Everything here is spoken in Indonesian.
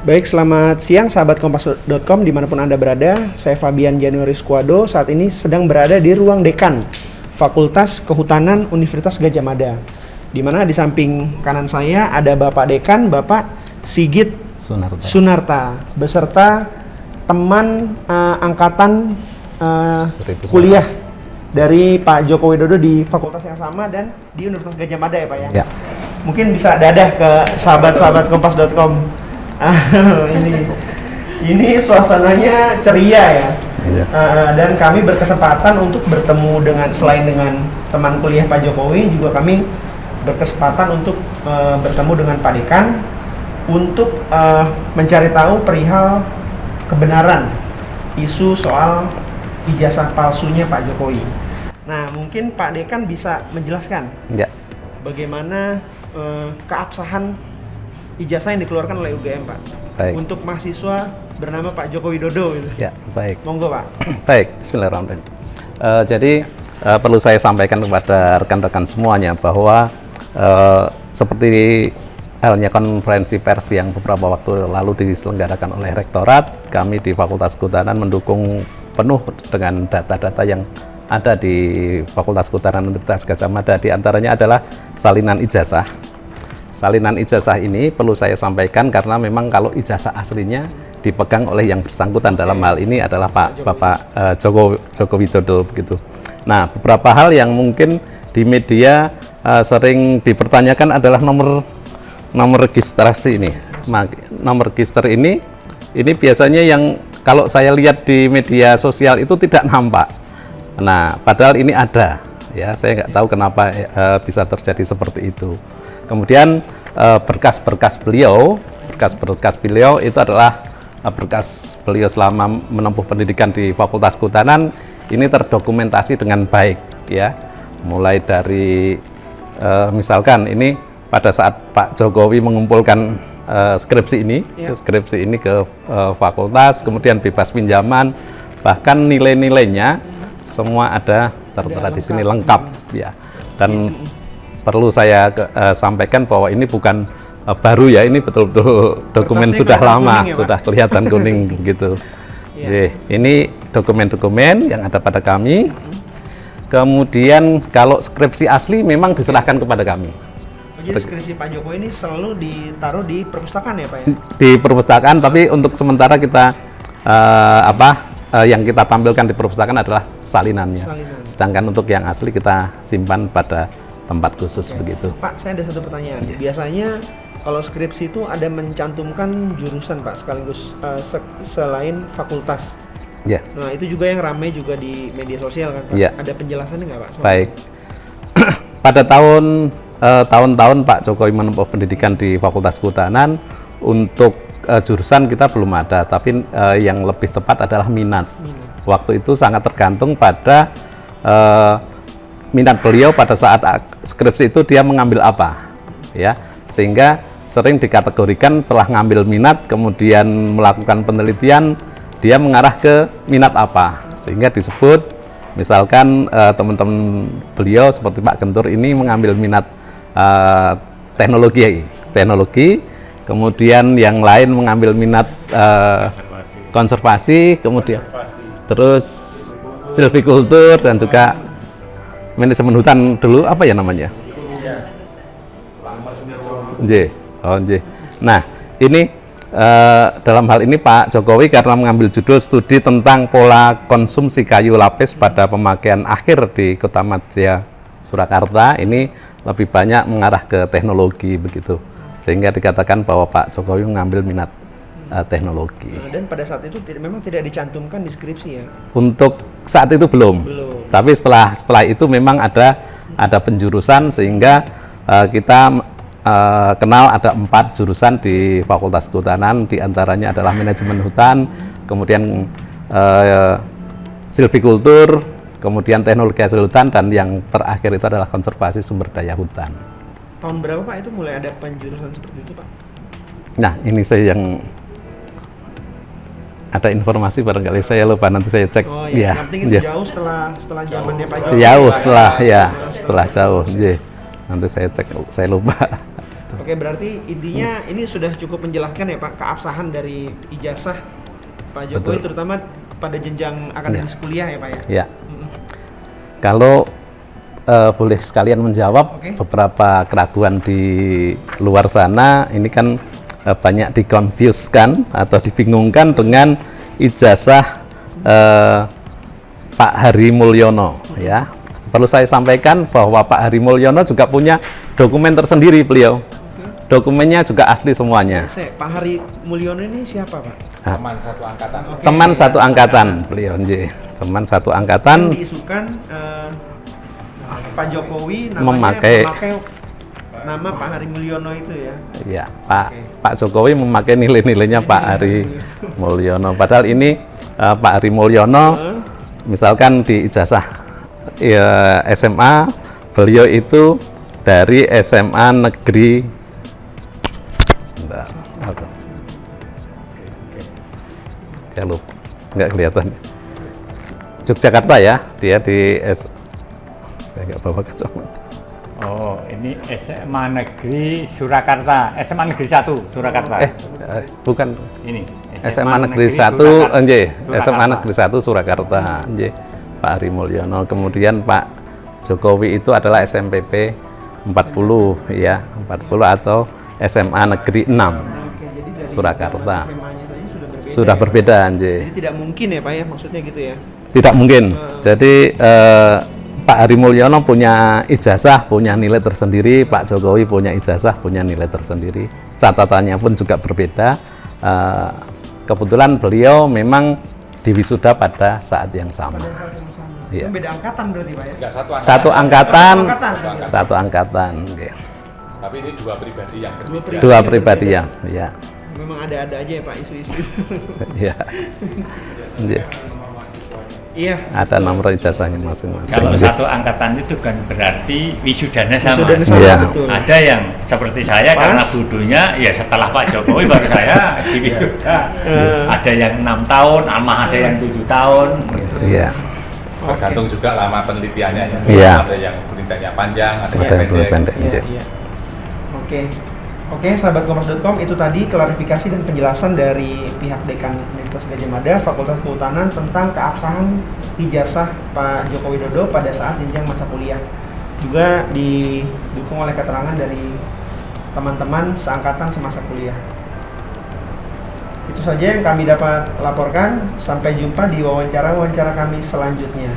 Baik, selamat siang sahabat kompas.com dimanapun Anda berada. Saya Fabian Januari Squado, saat ini sedang berada di ruang dekan Fakultas Kehutanan Universitas Gadjah Mada. Di mana di samping kanan saya ada Bapak Dekan, Bapak Sigit Sunarta, beserta teman angkatan kuliah dari Pak Joko Widodo di fakultas yang sama dan di Universitas Gadjah Mada ya Pak ya? Ya. Mungkin bisa dadah ke sahabat-sahabat kompas.com. Ini suasananya ceria ya. Dan kami berkesempatan untuk bertemu selain dengan teman kuliah Pak Jokowi, juga kami berkesempatan untuk bertemu dengan Pak Dekan untuk mencari tahu perihal kebenaran isu soal ijazah palsunya Pak Jokowi. Nah, mungkin Pak Dekan bisa menjelaskan bagaimana keabsahan ijazah yang dikeluarkan oleh UGM, Pak. Baik. Untuk mahasiswa bernama Pak Joko Widodo. Gitu. Ya, baik. Monggo, Pak. Baik, bismillahirrahmanirrahim. Jadi perlu saya sampaikan kepada rekan-rekan semuanya bahwa seperti halnya konferensi pers yang beberapa waktu lalu diselenggarakan oleh Rektorat, kami di Fakultas Kehutanan mendukung penuh dengan data-data yang ada di Fakultas Kehutanan Universitas Gadjah Mada. Di antaranya adalah salinan ijazah. Salinan ijazah ini perlu saya sampaikan karena memang kalau ijazah aslinya dipegang oleh yang bersangkutan dalam hal ini adalah Bapak Joko Widodo begitu. Nah, beberapa hal yang mungkin di media sering dipertanyakan adalah nomor registrasi ini. Nomor register ini biasanya yang kalau saya lihat di media sosial itu tidak nampak. Nah, padahal ini ada. Ya, saya nggak tahu kenapa bisa terjadi seperti itu. Kemudian berkas-berkas beliau itu adalah berkas beliau selama menempuh pendidikan di Fakultas Kehutanan ini terdokumentasi dengan baik ya. Mulai dari misalkan ini pada saat Pak Jokowi mengumpulkan skripsi ini ke fakultas, kemudian bebas pinjaman, bahkan nilai-nilainya semua ada tertera di sini lengkap ya. Dan perlu saya sampaikan bahwa ini bukan baru ya, ini betul-betul dokumen sudah lama, sudah kelihatan kuning begitu. Ini dokumen-dokumen yang ada pada kami. Kemudian kalau skripsi asli memang diserahkan kepada kami. Jadi skripsi Pak Jokowi ini selalu ditaruh di perpustakaan ya Pak ya? Di perpustakaan, tapi untuk sementara kita yang kita tampilkan di perpustakaan adalah salinannya. Sedangkan untuk yang asli kita simpan pada tempat khusus begitu. Pak, saya ada satu pertanyaan. Biasanya kalau skripsi itu ada mencantumkan jurusan Pak sekaligus selain fakultas. Ya. Nah, itu juga yang ramai juga di media sosial kan Pak. Ya. Ada penjelasannya nggak Pak? Baik. Pada tahun-tahun Pak Jokowi menempuh pendidikan di Fakultas Kehutanan, untuk jurusan kita belum ada, tapi yang lebih tepat adalah minat. Waktu itu sangat tergantung pada minat beliau pada saat skripsi itu dia mengambil apa ya, sehingga sering dikategorikan setelah ngambil minat kemudian melakukan penelitian dia mengarah ke minat apa, sehingga disebut misalkan teman-teman beliau seperti Pak Gentur ini mengambil minat teknologi, kemudian yang lain mengambil minat konservasi, kemudian terus silvikultur dan juga manajemen hutan dulu, apa ya namanya? Nah, ini dalam hal ini Pak Jokowi karena mengambil judul studi tentang pola konsumsi kayu lapis pada pemakaian akhir di Kota Madya Surakarta, ini lebih banyak mengarah ke teknologi begitu. Sehingga dikatakan bahwa Pak Jokowi mengambil minat teknologi. Dan pada saat itu memang tidak dicantumkan di skripsi ya? Untuk saat itu belum. Tapi setelah itu memang ada penjurusan, sehingga kita kenal ada 4 jurusan di Fakultas Kehutanan, diantaranya adalah manajemen hutan, kemudian silvikultur, kemudian teknologi hasil hutan, dan yang terakhir itu adalah konservasi sumber daya hutan. Tahun berapa Pak itu mulai ada penjurusan seperti itu Pak? Nah, ini saya yang ada informasi, barangkali saya lupa, nanti saya cek. Oh iya, yang penting itu jauh setelah zamannya Pak Jokowi. Jauh setelah jauh. Nanti saya cek, saya lupa. Oke, berarti intinya ini sudah cukup menjelaskan ya Pak keabsahan dari ijazah Pak Jokowi, Betul. terutama pada jenjang akademis kuliah ya Pak ya. Ya. Kalau boleh sekalian menjawab Oke. beberapa keraguan di luar sana, ini kan banyak dikonfuskan atau dibingungkan dengan ijazah Pak Hari Mulyono, ya. Perlu saya sampaikan bahwa Pak Hari Mulyono juga punya dokumen tersendiri beliau. Dokumennya juga asli semuanya. Pak Hari Mulyono ini siapa Pak? Teman satu angkatan. Oke. Teman satu angkatan beliau, nggih. Teman satu angkatan. Yang diisukan Pak Jokowi namanya Memakai nama Pak Hari Mulyono itu ya. Ya, Pak Jokowi memakai nilai-nilainya Pak Hari Mulyono. Padahal ini Pak Hari Mulyono, misalkan di ijazah ya, SMA, beliau itu dari SMA Negeri. Bentar, apa? Ya lupa, nggak kelihatan. Yogyakarta ya, dia di saya nggak bawa kacamata. Oh, ini SMA Negeri Surakarta, SMA Negeri 1 Surakarta. Bukan. Ini SMA Negeri 1, nggih, SMA Negeri 1 Surakarta, nggih. Pak Hari Mulyono. Kemudian Pak Jokowi itu adalah SMPP 40 ya, 40 atau SMA Negeri 6 Oke, jadi dari Surakarta. SMA-nya saja sudah Sudah berbeda, nggih. Jadi tidak mungkin ya Pak ya, maksudnya gitu ya. Tidak mungkin. Jadi Pak Hari Mulyono punya ijazah, punya nilai tersendiri, Pak Jokowi punya ijazah, punya nilai tersendiri. Catatannya pun juga berbeda. Kebetulan beliau memang diwisuda pada saat yang sama. Iya. Itu beda angkatan berarti Pak ya. Enggak Satu angkatan, Angkatan. satu angkatan. Nggih. Tapi ini dua pribadi yang berbeda. Dua pribadi ya, ya, Memang ada-ada aja ya Pak isu-isu. ya. Nggih. Iya. Ada nomor ijazahnya masing-masing. Kalau Nggih. satu angkatan itu kan berarti wisudanya sama. Wisudanya sama, Iya. betul. Ada yang seperti saya Pas. karena bodohnya ya setelah Pak Jokowi baru saya di wisuda. Ada yang 6 tahun, ada yang 7 tahun. Iya. Tergantung juga lama penelitiannya ya. Iya. Ada yang penelitiannya panjang, ada Ada yang yang boleh pendek. Iya, Nggih. iya. Oke, sahabat Kompas.com, itu tadi klarifikasi dan penjelasan dari pihak Dekan Universitas Gadjah Mada Fakultas Kehutanan tentang keabsahan ijazah Pak Joko Widodo pada saat jenjang masa kuliah. Juga didukung oleh keterangan dari teman-teman seangkatan semasa kuliah. Itu saja yang kami dapat laporkan. Sampai jumpa di wawancara kami selanjutnya.